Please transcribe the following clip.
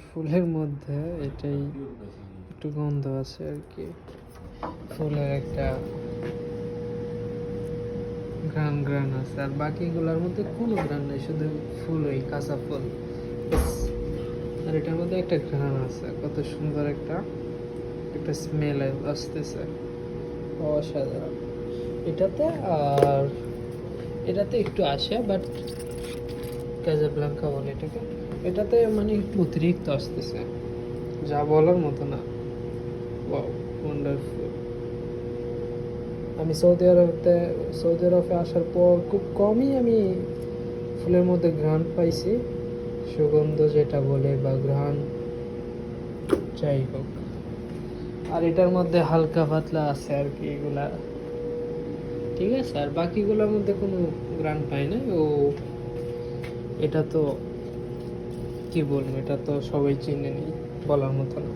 ফুলের মধ্যে এটাই একটু গন্ধ আছে আর কি, ফুলের একটা ঘ্রাণ ঘ্রাণ আছে, আর বাকিগুলোর মধ্যে কোনো ঘ্রাণ নেই, শুধু ফুল, ওই কাঁচা ফুল। আর এটার মধ্যে একটা ঘ্রাণ আছে, কত সুন্দর একটা একটা স্মেল আসতেছে, অসাধারণ এটাতে। আর এটাতে একটু আসে, বাট কাজাব্লাঙ্কা বলে এটাকে, এটাতে মানে একটু অতিরিক্ত আসতেছে, যা বলার মতো না। Wow, wonderful. আমি সৌদি আরবে আসার পর খুব কমই আমি ফুলের মধ্যে ঘ্রাণ পাইছি, সুগন্ধ যেটা বলে বা ঘ্রাণ, যাই হোক। আর এটার মধ্যে হালকা পাতলা আছে আর কি, এগুলা ঠিক আছে। আর বাকিগুলোর মধ্যে কোনো ঘ্রাণ পাই না। ও এটা তো কি বলবো, এটা তো সবাই চিনে নি, বলার মতো না।